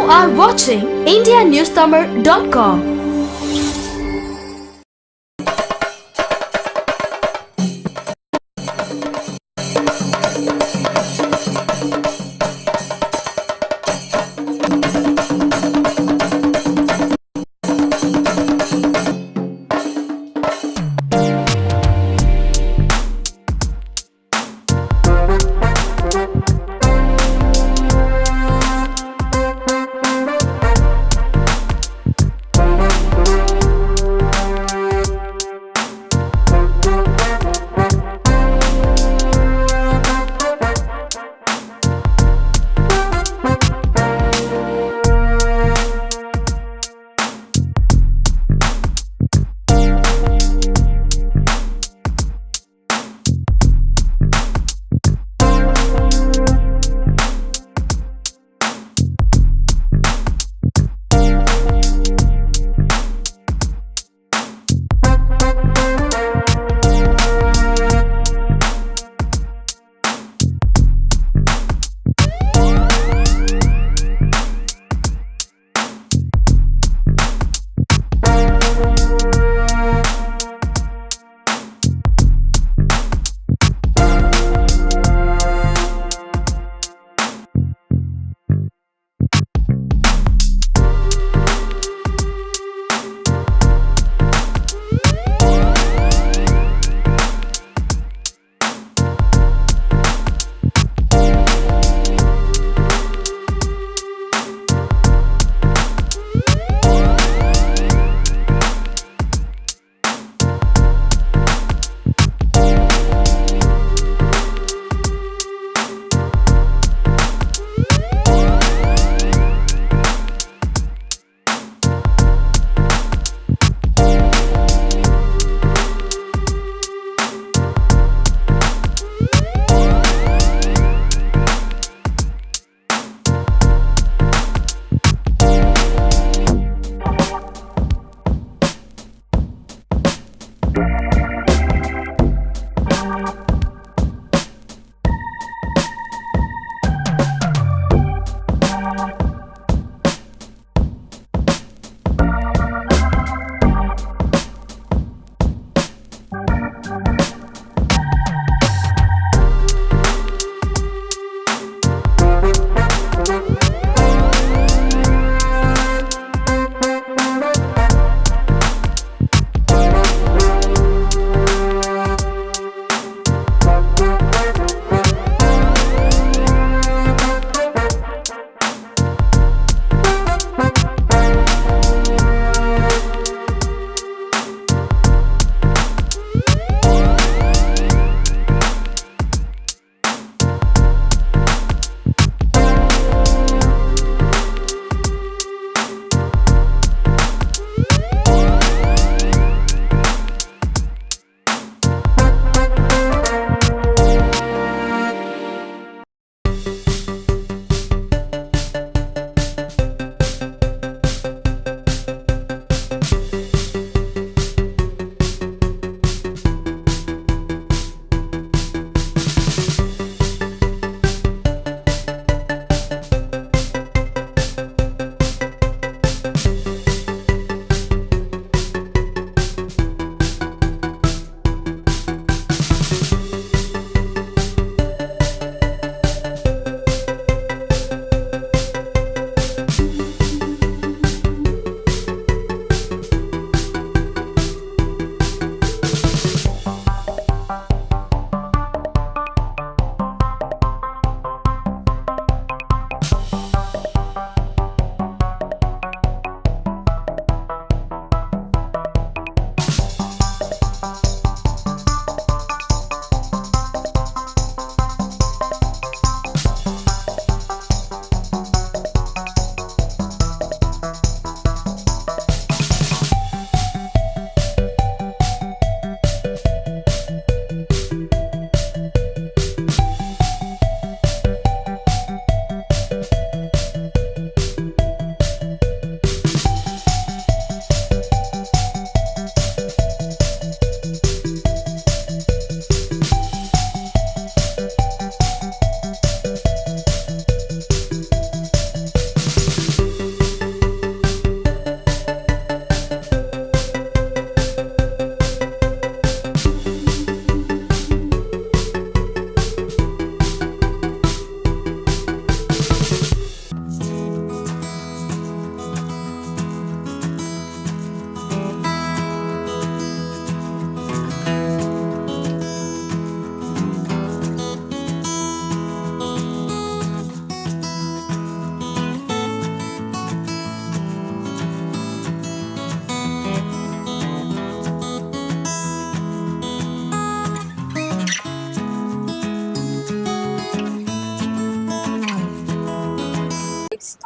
are watching indianewstamil.com.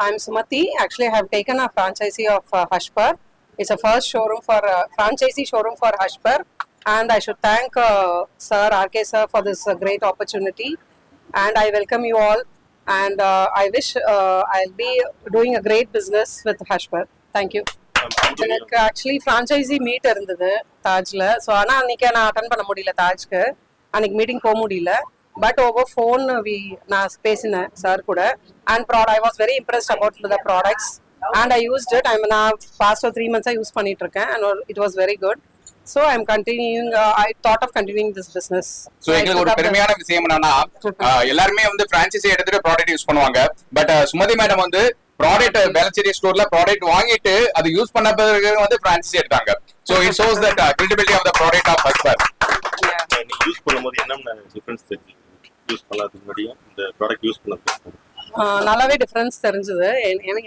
I'm Sumati. Actually, I have taken a franchisee of Hushper. It's a first showroom for franchisee showroom for Hushper, and I should thank Sir RK Sir for this great opportunity. And I welcome you all. And I wish I'll be doing a great business with Hushper. Thank you. எனக்கு actually franchisee meet இருந்தது தாஜ்ல. So ஆனால் அன்னைக்கு நான் attend பண்ண முடியல தாஜ்க்கு. அன்னைக்கு meeting போக முடியல. பட் ஓவர் ஃபோன் நான் பேசினேன் சார் கூட. And I was very impressed about the products and I used it. நான் பாஸ்ட் 3 months யூஸ் பண்ணிட்டு இருக்கேன் and it was very good. So I'm continuing. I thought of continuing this business. So எங்களுக்கு ஒரு பெருமையான விஷயம் என்னன்னா எல்லாருமே வந்து பிரான்சைசி எடுத்துட்டு ப்ராடக்ட் யூஸ் பண்ணுவாங்க. பட் சுமதி மேடம் வந்து ப்ராடக்ட் வேலச்சேரி ஸ்டோர்ல ப்ராடக்ட் வாங்கிட்டு அது யூஸ் பண்ண பிறகு வந்து பிரான்சைசி எடுத்தாங்க. So it shows that credibility of the product of Hushper. நீ யூஸ் பண்ணும்போது என்ன டிஃபரன்ஸ் தெரிஞ்சு யூஸ் பண்ணதுக்கு முன்னாடியும் இந்த ப்ராடக்ட் யூஸ் பண்ணதுக்கு நல்லாவே டிஃபரன்ஸ் தெரிஞ்சது.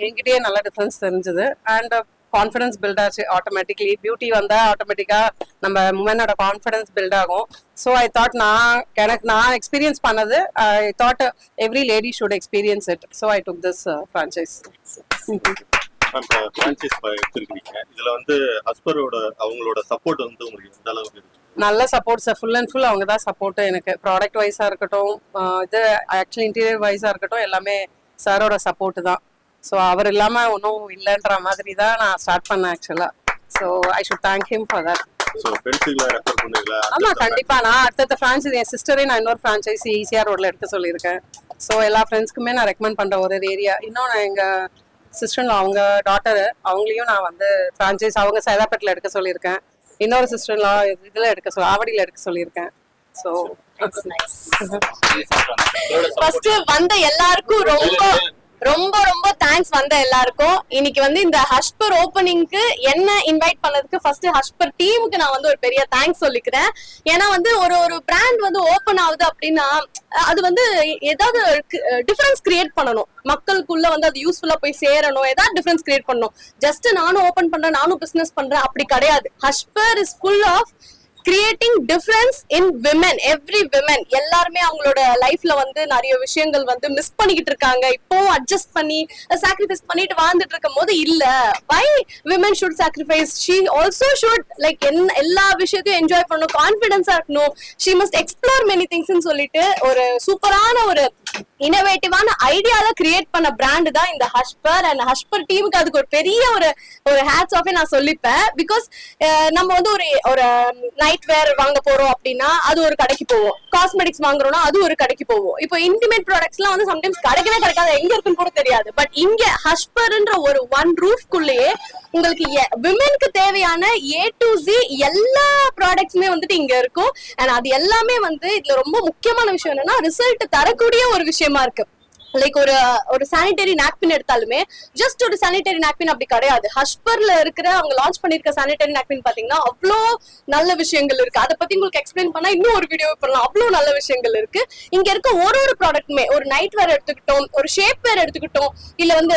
என்கிட்டயே நல்ல டிஃபரன்ஸ் தெரிஞ்சது. அண்ட் கான்ஃபிடன்ஸ் பில்ட் ஆச்சு ஆட்டோமேட்டிக்லி. பியூட்டி வந்தா ஆட்டோமேட்டிக்கா நம்ம உமனோட கான்ஃபிடன்ஸ் பில்ட் ஆகும். ஸோ ஐ தாட் நான் எக்ஸ்பீரியன்ஸ் பண்ணது. I thought every lady should experience it. So I took this franchise. Franchise எடுத்துருக்கீங்க. இதுல வந்து ஹஸ்பரோட அவங்களோட சப்போர்ட் வந்து உங்களுக்கு எந்த அளவுக்கு இருக்கு? நல்ல support sir. Full and full அவங்க தான் சப்போர்ட் எனக்கு. ப்ராடக்ட் வைஸா இருக்கட்டும், இது ஆக்சுவலி இன்டீரியர் வைஸா இருக்கட்டும், எல்லாமே சாரோட சப்போர்ட் தான். ஸோ அவர் இல்லாம ஒன்றும் இல்லைன்ற மாதிரி தான் நான் ஸ்டார்ட் பண்ணேன் ஆக்சுவலா. So I should thank him for that. ஆமா கண்டிப்பா. நான் அடுத்த ஃப்ரான்ச்சைசி என் சிஸ்டரே நான் இன்னொரு ஃப்ரான்ச்சைசி ஈசிஆர் ரோட்ல எடுக்க சொல்லியிருக்கேன். ஸோ எல்லா ஃப்ரெண்ட்ஸ்க்குமே நான் ரெக்கமெண்ட் பண்ற ஒரு ஏரியா. இன்னொன்று எங்க சிஸ்டர் அவங்க டாட்டர் அவங்களையும் நான் வந்து ஃப்ரான்ச்சைஸ் அவங்க சைதாப்பேட்டில் எடுக்க சொல்லியிருக்கேன். இன்னொரு சிஸ்டர்லாம் இதுல எடுக்க ஆவடியில எடுக்க சொல்லியிருக்கேன். ஸோ ஃபர்ஸ்ட் வந்த எல்லாருக்கும் ரொம்ப ரொம்ப தேங்க்ஸ் வந்த எல்லாருக்கும். இன்னைக்கு வந்து இந்த ஹஷ்பர் ஓப்பனிங்க்கு என்ன இன்வைட் பண்ணதுக்கு ஃபர்ஸ்ட் ஹஷ்பர் டீமுக்கு நான் வந்து ஒரு பெரிய தேங்க்ஸ் சொல்லிக்கிறேன். ஏன்னா வந்து ஒரு பிராண்ட் வந்து ஓப்பன் ஆகுது அப்படின்னா அது வந்து ஏதாவது டிஃபரன்ஸ் கிரியேட் பண்ணணும். மக்களுக்குள்ள வந்து அது யூஸ்ஃபுல்லா போய் சேரணும். ஏதாவது டிஃபரன்ஸ் கிரியேட் பண்ணணும். ஜஸ்ட் நானும் ஓப்பன் பண்றேன், நானும் பிசினஸ் பண்றேன் அப்படி கிடையாது. Hashbar is full of creating difference in women. Every women எல்லாருமே அவங்களோட லைஃப்ல வந்து நிறைய விஷயங்கள் வந்து மிஸ் பண்ணிக்கிட்டு இருக்காங்க. இப்போ அட்ஜஸ்ட் பண்ணி சாக்ரிஃபைஸ் பண்ணிட்டு வாழ்ந்துட்டு இருக்கும் போது இல்ல, why women should sacrifice, she also should like எல்லா விஷயத்தையும் என்ஜாய் பண்ணணும், கான்பிடன்ஸா இருக்கணும், she must explore many things சொல்லிட்டு ஒரு சூப்பரான ஒரு இனோவேட்டிவான ஐடியால கிரியேட் பண்ண பிராண்ட் தான் இந்த ஹஷ்பர். அண்ட் ஹஷ்பர் டீமுக்கு அதுக்கு ஒரு பெரிய ஒரு ஹேட்ஸ் ஆஃப் நான் சொல்லிப்பேன். பிகாஸ் நம்ம வந்து ஒரு நைட் வேர் வாங்க போறோம் அப்படின்னா அது ஒரு கடைக்கு போவோம். காஸ்மெட்டிக்ஸ் வாங்குறோம்னா அது ஒரு கடைக்கு போவோம். இப்போ இன்டிமேட் ப்ராடக்ட்ஸ் எல்லாம் வந்து சம்டைம்ஸ் கிடைக்கவே கிடைக்காது, எங்க இருக்குன்னு கூட தெரியாது. பட் இங்க ஹஷ்பர்ன்ற ஒரு ஒன் ரூஃப்குள்ளேயே உங்களுக்கு விமென்க்கு தேவையான A to Z எல்லா ப்ராடக்ட்ஸுமே வந்துட்டு இங்க இருக்கும். அண்ட் அது எல்லாமே வந்து இதுல ரொம்ப முக்கியமான விஷயம் என்னன்னா ரிசல்ட் தரக்கூடிய ஒரு விஷயமா இருக்கு. லைக் ஒரு சானிடரி நாப்கின் எடுத்தாலுமே ஜஸ்ட் ஒரு சானிடரி நாப்கின் அப்படி கிடையாது. ஹஷ்பர்ல இருக்கிற அவங்க லான்ச் பண்ணிருக்க சானிடரி நாப்கின் பாத்தீங்கன்னா அவ்வளோ நல்ல விஷயங்கள் இருக்கு. அதை பத்தி உங்களுக்கு எக்ஸ்பிளைன் பண்ணா இன்னும் ஒரு வீடியோ பண்ணலாம். அவ்வளோ நல்ல விஷயங்கள் இருக்கு. இங்க இருக்க ஒரு ப்ராடக்ட்டுமே ஒரு நைட் வேர் எடுத்துக்கிட்டோம், ஒரு ஷேப் வேர் எடுத்துக்கிட்டோம், இல்ல வந்து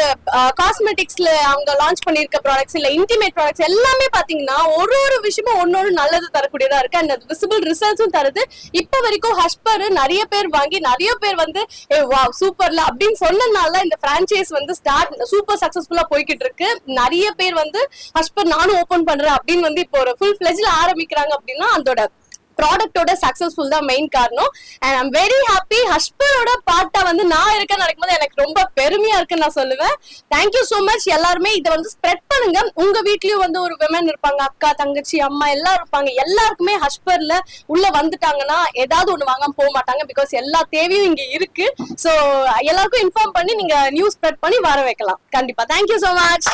காஸ்மெட்டிக்ஸ்ல அவங்க லான்ச் பண்ணிருக்க ப்ராடக்ட்ஸ், இல்ல இன்டிமேட் ப்ராடக்ட்ஸ் எல்லாமே பாத்தீங்கன்னா ஒரு விஷயமும் ஒன்னொரு நல்லது தரக்கூடியதா இருக்கு. அண்ட் அது விசிபிள் ரிசல்ட்ஸும் தருது. இப்ப வரைக்கும் ஹஷ்பர் நிறைய பேர் வாங்கி நிறைய பேர் வந்து வாவ் சூப்பர்ல அப்படின்னு சொன்னதுனால இந்த பிரான்ச்சைஸ் வந்து சூப்பர் சக்சஸ்ஃபுல்லா போய்கிட்டு இருக்கு. நிறைய பேர் வந்து ஹஷ்பர் நானும் ஓபன் பண்றேன் அப்படின்னு வந்து இப்போ ஒரு ஃபுல் ஃபிளெஜ்ல ஆரம்பிக்கிறாங்க அப்படின்னா அதோட ப்ராடக்டோட சக்சஸ்ஃபுல் தான் மெயின் காரணம். அண்ட் ஐம் வெரி ஹாப்பி ஹஷ்பரோட பார்ட்டா வந்து நான் இருக்கேன்னு நினைக்கும் போது எனக்கு ரொம்ப பெருமையா இருக்குன்னு நான் சொல்லுவேன். Thank you so much. எல்லாருமே இதை வந்து ஸ்ப்ரெட் பண்ணுங்க. உங்க வீட்லயும் வந்து ஒரு விமன் இருப்பாங்க, அக்கா தங்கச்சி அம்மா எல்லாரும் இருப்பாங்க. எல்லாருக்குமே ஹஷ்பர்ல உள்ள வந்துட்டாங்கன்னா ஏதாவது ஒண்ணு வாங்காம போக மாட்டாங்க. பிகாஸ் எல்லா தேவையும் இங்க இருக்கு. சோ எல்லாருக்கும் இன்ஃபார்ம் பண்ணி நீங்க நியூஸ் ஸ்ப்ரெட் பண்ணி வர வைக்கலாம். கண்டிப்பா தேங்க்யூ சோ மச்.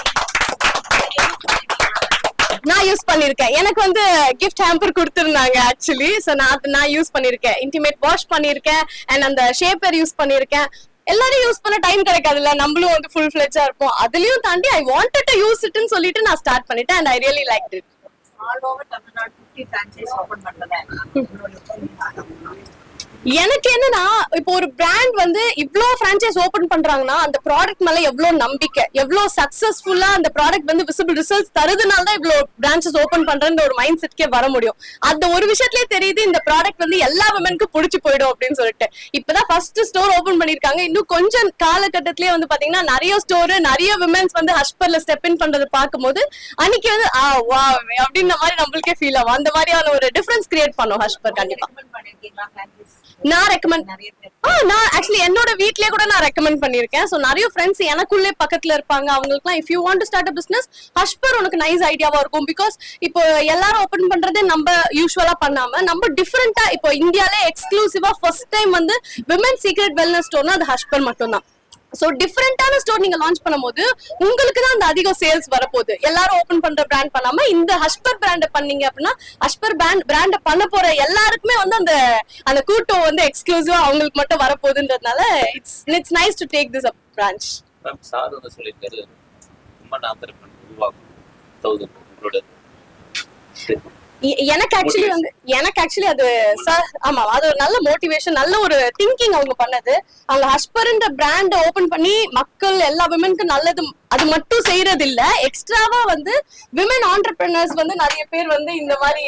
நான் யூஸ் பண்ணிருக்கேன். எனக்கு வந்து கிஃப்ட் ஹேம்பர் கொடுத்திருந்தாங்க ஆக்சுவலி. சோ நான் யூஸ் பண்ணிருக்கேன். இன்டிமேட் வாஷ் பண்ணிருக்கேன். அண்ட் அந்த ஷேப்பர் யூஸ் பண்ணிருக்கேன். எல்லாரும் யூஸ் பண்ண டைம் கிடைக்காதுல்ல, நம்மளும் வந்து ஃபுல் ஃபிளெஜ்ஜா இருப்போம். அதுலயும் தாண்டி ஐ வாண்டட் டு யூஸ் இட்னு சொல்லிட்டு நான் ஸ்டார்ட் பண்ணிட்டேன். And I really liked it. All over Tamil Nadu 50 franchise open பண்ணல. எனக்கு என்னன்னா இப்போ ஒரு பிராண்ட் வந்து இவ்ளோ பிரான்ச்சைஸ் ஓபன் பண்றாங்கன்னா அந்த ப்ராடக்ட் மேல எவ்வளவு நம்பிக்கை, எவ்வளவு சக்சஸ்ஃபுல்லா அந்த ப்ராடக்ட் வந்து விசிபிள் ரிசல்ட்ஸ் தருதுனால தான் இவ்ளோ பிரான்ச்சஸ் ஓபன் பண்றன்ற ஒரு மைண்ட் செட்கே வர முடியும். அந்த ஒரு விஷயத்திலே தெரியுது இந்த ப்ராடக்ட் வந்து எல்லா விமனுக்கும் பிடிச்சு போயிடும் அப்படின்னு சொல்லிட்டு. இப்பதான் ஃபர்ஸ்ட் ஸ்டோர் ஓபன் பண்ணிருக்காங்க. இன்னும் கொஞ்சம் காலகட்டத்திலேயே வந்து பாத்தீங்கன்னா நிறைய ஸ்டோர் நிறைய விமன்ஸ் வந்து ஹஷ்பர்ல ஸ்டெப் இன் பண்றது பார்க்கும்போது அன்னைக்கு வந்து வா அப்படின்ற மாதிரி நம்மளுக்கே ஃபீல் ஆகும். அந்த மாதிரியான ஒரு டிஃபரன்ஸ் கிரியேட் பண்ணும் ஹஷ்பர். கண்டிப்பா நான் ரெக்கமெண்ட் நான் ஆக்சுவலி என்னோட வீட்லயே கூட நான் ரெக்கமெண்ட் பண்ணிருக்கேன். சோ நிறைய ஃப்ரெண்ட்ஸ் எனக்குள்ளே பக்கத்துல இருப்பாங்க. அவங்களுக்குலாம் if you want to start a business Hashbar உனக்கு நைஸ் ஐடியாவா இருக்கும். பிகாஸ் இப்போ எல்லாரும் ஓபன் பண்றதே நம்ம யூஸ்வலா பண்ணாம நம்ம டிஃபரெண்டா இப்போ இந்தியாலே எக்ஸ்க்ளூசிவா ஃபர்ஸ்ட் டைம் வந்து விமன் சீக்ரெட் வெல்னஸ் ஸ்டோர்னா அது ஹஷ்பர் மட்டும் தான். சோ டிஃபரெண்டான ஸ்டோர் நீங்க லான்ச் பண்ணும்போது உங்களுக்கு தான் அந்த அதிக சேல்ஸ் வரப்போகுது. எல்லாரும் ஓபன் பண்ற பிராண்ட் பண்ணாம இந்த ஹஷ்பர் பிராண்ட் பண்ணீங்க அப்படின்னா ஹஷ்பர் பிராண்ட் பண்ண போற எல்லாருக்குமே வந்து அந்த அந்த கூட்டம் வந்து எக்ஸ்க்ளூசிவா அவங்களுக்கு மட்டும் வரப்போகுதுன்றதுனால it's nice to take this up branch. Ma'am sir வந்து சொல்லியிருக்காரு ரொம்ப நாம உருவாக்கும் 1000 உங்களோட எனக்கு ஆக்சுவலி அது ஆமா அது ஒரு நல்ல மோட்டிவேஷன், நல்ல ஒரு திங்கிங் அவங்க பண்ணது. அவங்க ஹஷ்பர்ன்ற பிராண்ட் ஓபன் பண்ணி மக்கள் எல்லா விமனுக்கும் நல்லது அது மட்டும் செய்யறது இல்ல, எக்ஸ்ட்ராவா வந்து விமன் ஆண்டர்பிரினர்ஸ் வந்து நிறைய பேர் வந்து இந்த மாதிரி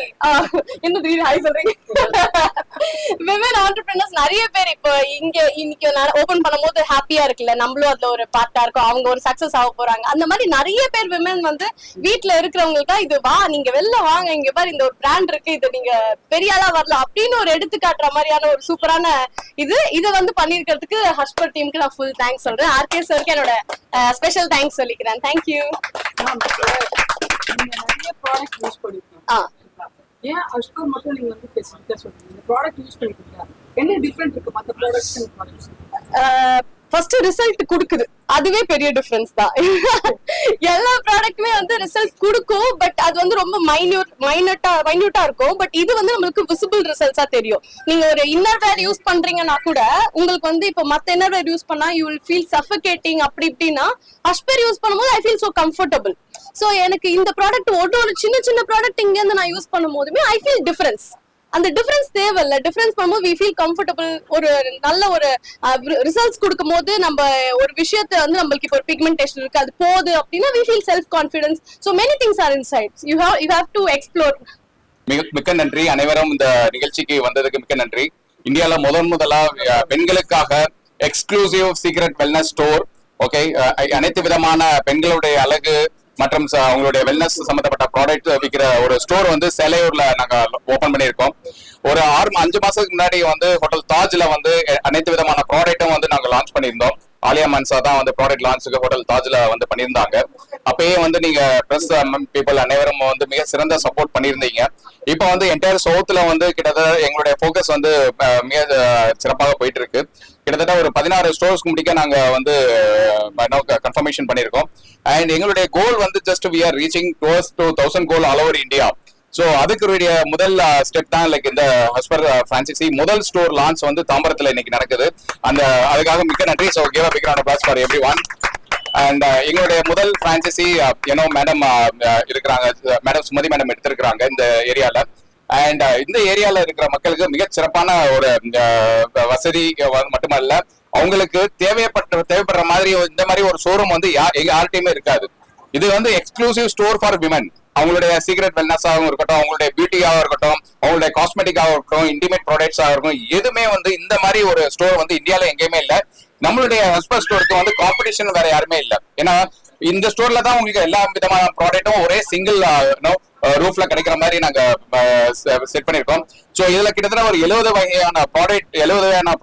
என்ன திடீர்னு ஹாய் சொல்றீங்க விமன் ஆண்டர்பிரினர்ஸ் நிறைய பேர் இப்போ இன்னைக்கு ஓபன் பண்ணும்போது ஹாப்பியா இருக்குல்ல, நம்மளும் அதுல ஒரு பார்ட்டா இருக்கும், அவங்க ஒரு சக்சஸ் ஆக போறாங்க. அந்த மாதிரி நிறைய பேர் விமன் வந்து வீட்டுல இருக்கிறவங்களுக்கு இது வா நீங்க வெளில வாங்க, இங்க பாரு இந்த ஒரு பிராண்ட் இருக்கு, இது நீங்க பெரிய ஆளா வரலாம் அப்படின்னு ஒரு எடுத்துக்காட்டுற மாதிரியான ஒரு சூப்பரான இதை வந்து பண்ணிருக்கிறதுக்கு ஹஷ்பர் டீமுக்கு நான் ஃபுல் தேங்க்ஸ் சொல்றேன். ஆர்கே சருக்கு என்னோட ஸ்பெஷல் தேங்க்ஸ் சொல்லிக்கிறேன். தேங்க்யூ. நீங்க நிறைய ப்ராடக்ட் யூஸ் பண்ணிருக்கீங்க. ஏன் ஹஷ்பர் மட்டும் நீங்க வந்து ஸ்பெசிஃபிக்கா சொல்றீங்க? இந்த ப்ராடக்ட் யூஸ் பண்ணிருக்கீங்க, என்ன டிஃபரெண்ட் இருக்கு மத்த ப்ராடக்ட்ஸ்? ஃபர்ஸ்ட் ரிசல்ட் கொடுக்குது, அதுவே பெரிய டிஃபரன்ஸ் தான். எல்லா ப்ராடக்ட்டுமே வந்து ரிசல்ட் கொடுக்கும், பட் அது வந்து ரொம்ப மைன்யூட்டா இருக்கும். பட் இது வந்து நம்மளுக்கு விசிபிள் ரிசல்ட்ஸா தெரியும். நீங்க ஒரு இன்னர் வேர் யூஸ் பண்றீங்கன்னா கூட உங்களுக்கு வந்து இப்போ மத்த இன்னர் வேர் யூஸ் பண்ணா யூ வில் ஃபீல் சஃபகேட்டிங் அப்படி இப்படின்னா ஹஷ்பர் யூஸ் பண்ணும்போது I feel so comfortable. So எனக்கு இந்த ப்ராடக்ட் ஒரு சின்ன ப்ராடக்ட் இங்க இருந்து நான் யூஸ் பண்ணும் போதுமே ஐ ஃபீல் டிஃபரன்ஸ். அந்த டிஃபரன்ஸ் தேவையில்ல, டிஃபரன்ஸ் பண்ணும்போது வி ஃபீல் கம்ஃபர்டபிள். ஒரு நல்ல ஒரு ரிசல்ட்ஸ் கொடுக்கும் போது நம்ம ஒரு விஷயத்தை வந்து நம்மளுக்கு இப்போ ஒரு பிக்மெண்டேஷன் இருக்கு அது போகுது அப்படின்னா we feel self confidence. So many things are inside, you have to explore. மிக்க நன்றி அனைவரும் இந்த நிகழ்ச்சிக்கு வந்ததுக்கு மிக்க நன்றி. இந்தியால முதலா பெண்களுக்காக exclusive secret wellness store, okay, அனைத்து விதமான பெண்களுடைய அழகு மற்றும் அவங்களுடைய வெல்னஸ் சம்பந்தப்பட்ட ப்ராடக்ட் விற்கிற ஒரு ஸ்டோர் வந்து சேலையூர்ல நாங்க ஓபன் பண்ணியிருக்கோம். ஒரு 5 மாசத்துக்கு முன்னாடி வந்து ஹோட்டல் தாஜ்ல வந்து அனைத்து விதமான ப்ராடக்ட்டும் வந்து நாங்க லான்ச் பண்ணியிருந்தோம். ஆலியா மன்சா தான் வந்து ப்ராடக்ட் லான்ச்சுக்கு ஹோட்டல் தாஜ்ல வந்து பண்ணியிருந்தாங்க. அப்பயே வந்து நீங்க பிரஸ் பீப்புள் அனைவரும் வந்து மிக சிறந்த சப்போர்ட் பண்ணியிருந்தீங்க. இப்போ வந்து என்டையர் சவுத்துல வந்து கிட்டத்தட்ட எங்களுடைய ஃபோக்கஸ் வந்து மிக சிறப்பாக போயிட்டு இருக்கு. கிட்டத்தட்ட ஒரு 16 ஸ்டோர்ஸ்க்கு முடிக்க நாங்க வந்து கன்ஃபர்மேஷன் பண்ணியிருக்கோம். அண்ட் எங்களுடைய கோல் வந்து just we are reaching close to 1000 goal all over India. So அதுக்குரிய முதல் ஸ்டெப் தான் லைக் இந்த ஹஷ்பர் பிரான்சைசி முதல் ஸ்டோர் லான்ச் வந்து தாம்பரத்தில் இன்னைக்கு நடக்குது. அதுக்காக மிக்க நன்றி. So give a big round of applause for everyone. And எங்களுடைய முதல் பிரான்சைசி மேடம் இருக்கிறாங்க, மேடம் சுமதி மேடம் எடுத்திருக்கிறாங்க இந்த ஏரியால. அண்ட் இந்த ஏரியால இருக்கிற மக்களுக்கு மிக சிறப்பான ஒரு வசதி மட்டுமல்ல, அவங்களுக்கு தேவைப்படுற மாதிரி இந்த மாதிரி ஒரு ஷோரூம் வந்து யார்கிட்டயுமே இருக்காது. இது வந்து எக்ஸ்க்ளூசிவ் ஸ்டோர் ஃபார் விமன். அவங்களுடைய சீக்ரெட் வெல்னஸாகவும் இருக்கட்டும், அவங்களுடைய பியூட்டியாகவும் இருக்கட்டும், அவங்களுடைய காஸ்மெட்டிக்காக இருக்கட்டும், இன்டிமேட் ப்ராடக்ட்ஸாக இருக்கும், எதுவுமே வந்து இந்த மாதிரி ஒரு ஸ்டோர் வந்து இந்தியாவில எங்கேயுமே இல்லை. நம்மளுடைய ஹஷ்பர் ஸ்டோருக்கு வந்து காம்படிஷன் வேற யாருமே இல்லை. ஏன்னா இந்த ஸ்டோர்ல தான் உங்களுக்கு எல்லா விதமான ப்ராடக்ட்டும் ஒரே சிங்கிள் ரூஃப்ல கிடைக்கிற மாதிரி நாங்க செட் பண்ணிருக்கோம். ஸோ இதுல கிட்டத்தட்ட ஒரு 70 வகையான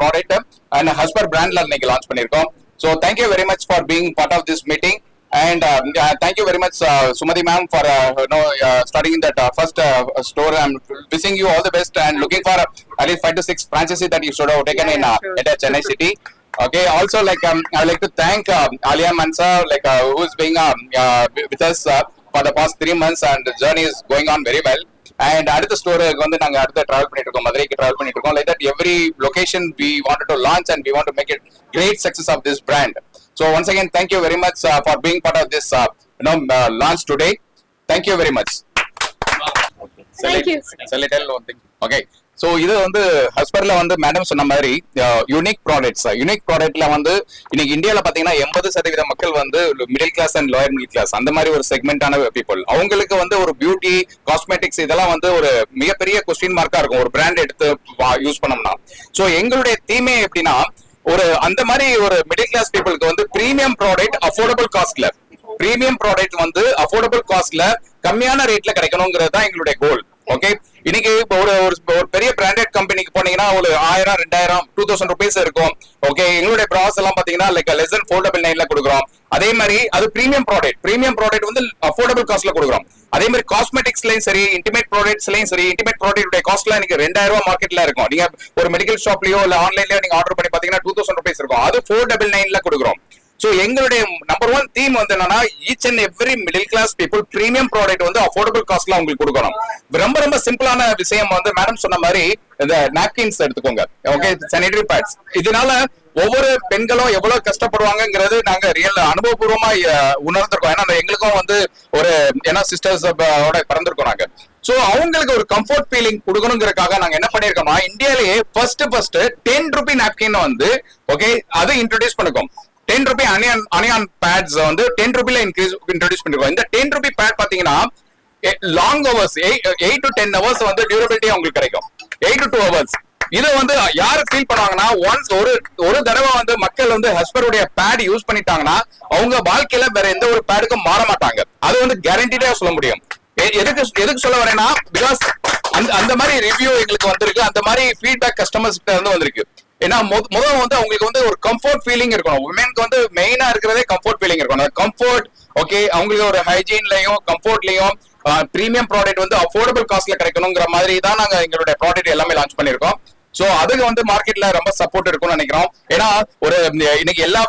ப்ராடக்ட் அண்ட் ஹஷ்பர் பிராண்ட்ல இன்னைக்கு லான்ச் பண்ணிருக்கோம். So thank you very much for being part of this meeting. And thank you very much, Sumati ma'am, for starting that first store. I'm wishing you all the best and looking for at least 5 to 6 franchises that you should have taken in at Chennai city. Okay. Also, like I would like to thank Alia Mansa, like who is being with us for the past 3 months, and the journey is going on very well. And அடுத்த ஸ்டோருக்கு வந்து நாங்க அடுத்த travel பண்ணிட்டு இருக்கோம், மதுரைக்கு travel பண்ணிட்டு இருக்கோம். Like that, every location we wanted to launch and we want to make it great success of this brand. So once again, thank you very much for being part of this launch today. Thank you very much. Thank you. Shall I tell one thing? Okay. So இது வந்து ஹஸ்பர்ல வந்து madam சொன்ன மாதிரி unique ப்ராடக்ட்ல வந்து இன்னைக்கு இந்தியால பாத்தீங்கன்னா 80% மக்கள் வந்து middle class and lower middle class அந்த மாதிரி ஒரு செக்மெண்டான பீப்புள். அவங்களுக்கு வந்து ஒரு பியூட்டி காஸ்மெட்டிக்ஸ் இதெல்லாம் வந்து ஒரு மிகப்பெரிய கொஸ்டின் மார்க்கா இருக்கும் ஒரு பிராண்ட் எடுத்து யூஸ் பண்ணோம்னா. சோ எங்களுடைய தீமே எப்படின்னா ஒரு அந்த மாதிரி ஒரு மிடில் கிளாஸ் பீப்புளுக்கு வந்து பிரீமியம் ப்ராடக்ட் அஃபோர்டபுள் காஸ்ட்ல கம்மியான ரேட்ல கிடைக்கணுங்கிறது தான் எங்களுடைய கோல். ஓகே, இன்னைக்கு ஒரு பெரிய பிராண்டட் கம்பெனிக்கு போனீங்கன்னா ஒரு 1000, 2000, 2000 rupees இருக்கும். ஓகே, எங்களுடைய ப்ராஸ் எல்லாம் பாத்தீங்கன்னா லைக் லெஸ் than 499 கொடுக்குறோம். அதே மாதிரி அது பிரீமியம் ப்ராடக்ட் வந்து அஃபோர்டபுள் காஸ்ட்ல கொடுக்குறோம். அதே மாதிரி காஸ்மெட்டிக்ஸ்லயும் சரி, இன்டிமேட் ப்ராடக்ட்ஸ்லயும் சரி, இன்டிமேட் ப்ராடக்ட் காஸ்ட்ல இன்னைக்கு 2000 ரூபாய் மார்க்கெட்ல இருக்கும். நீங்க ஒரு மெடிக்கல் ஷாப்லயோ இல்ல ஆன்லைன்லயோ நீங்க ஆர்டர் பண்ணி பாத்தீங்கன்னா 2000 rupees இருக்கும். அது 499 கொடுக்குறோம். சோ எங்களுடைய நம்பர் 1 தீம் வந்து என்னன்னா each and every middle class people premium product வந்து அஃபோர்டபுள் காஸ்ட்ல உங்களுக்கு கொடுக்கணும். ரொம்ப சிம்பிளான விஷயம் வந்து மேடம் சொன்ன மாதிரி இந்த நாப்கின்ஸ் எடுத்துக்கோங்க. Okay, sanitary bats. இதனால ஒவ்வொரு பெண்களும் எவ்வளவு கஷ்டப்படுவாங்கிறது நாங்க ரியல் அனுபவபூர்வமா உணர்ந்திருக்கோம். ஏன்னா எங்களுக்கும் வந்து ஒரு சிஸ்டர்ஸ் பிறந்திருக்கோம் நாங்க. சோ அவங்களுக்கு ஒரு கம்ஃபர்ட் ஃபீலிங் கொடுக்கணுங்கிறதுக்காக நாங்க என்ன பண்ணிருக்கோம்னா இந்தியாலேயே ஃபர்ஸ்ட் 10 ரூபி நாப்கின் வந்து ஓகே அது இன்ட்ரோடியூஸ் பண்ணிருக்கோம். 10 ரூபி அனியான் பேட்ஸ் வந்து 10 ரூபில இன்ட்ரோடியூஸ் பண்ணிருக்கோம். இந்த 10 ரூபி பேட் பாத்தீங்கன்னா லாங் ஹவர்ஸ் 8 to 10 hours வந்து டியூரபிலிட்டி உங்களுக்கு கிடைக்கும். 8 to 2 hours. இதை வந்து யாரு ஃபீல் பண்ணுவாங்கன்னா ஒன்ஸ் ஒரு தடவை வந்து மக்கள் வந்து ஹஸ்பருடைய பேட் யூஸ் பண்ணிட்டாங்கன்னா அவங்க வாழ்க்கையில வேற எந்த ஒரு பேடுக்கும் மாற மாட்டாங்க. அது வந்து கேரண்டிடா சொல்ல முடியும். எதுக்கு சொல்ல வரேன்னா பிகாஸ் அந்த மாதிரி ரிவ்யூ எங்களுக்கு வந்திருக்கு, அந்த மாதிரி ஃபீட்பேக் கஸ்டமர்ஸ் கிட்ட இருந்து வந்திருக்கு. ஏன்னா முதல்ல வந்து அவங்களுக்கு வந்து ஒரு கம்ஃபர்ட் ஃபீலிங் இருக்கணும். உமனுக்கு வந்து மெயினா இருக்கிறதே கம்ஃபர்ட் ஃபீலிங் இருக்கணும். கம்ஃபர்ட் ஓகே, அவங்களுக்கு ஒரு ஹைஜீன்லயும் கம்ஃபர்ட்லயும் பிரீமியம் ப்ராடக்ட் வந்து அஃபோர்டபுள் காஸ்ட்ல கிடைக்கணுங்கிற மாதிரி தான் நாங்க எங்களுடைய ப்ராடக்ட் எல்லாமே லான்ச் பண்ணிருக்கோம். சோ அதுக்கு வந்து மார்க்கெட்ல ரொம்ப சப்போர்ட் இருக்கும்னு நினைக்கிறோம். ஏன்னா ஒரு இன்னைக்கு எல்லா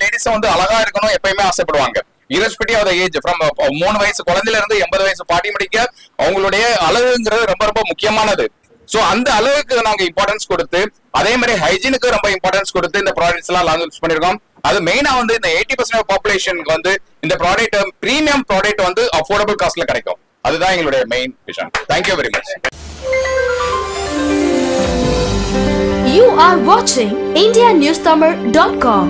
லேடிஸும் வந்து அழகா இருக்கணும் எப்பயுமே ஆசைப்படுவாங்க. irrespective of the age, from 3 வயசு குழந்தையில இருந்து 80 வயசு பாட்டி முடிக்க அவங்களுடைய அளவுங்கிறது ரொம்ப முக்கியமானது. சோ அந்த அளவுக்கு நாங்க இம்பார்ட்டன்ஸ் கொடுத்து அதே மாதிரி ஹைஜீனுக்கு ரொம்ப இம்பார்ட்டன்ஸ் கொடுத்து இந்த ப்ராடக்ட்ஸ் எல்லாம் லான்ச் பண்ணிருக்கோம். அது மெயினா வந்து இந்த 80% பாப்புலேஷனுக்கு வந்து இந்த ப்ராடக்ட் பிரீமியம் ப்ராடக்ட் வந்து அஃபோர்டபுள் காஸ்ட்ல கிடைக்கும். அதுதான் எங்களுடைய main vision. Thank you very much. You are watching IndiaNewsTamil.com.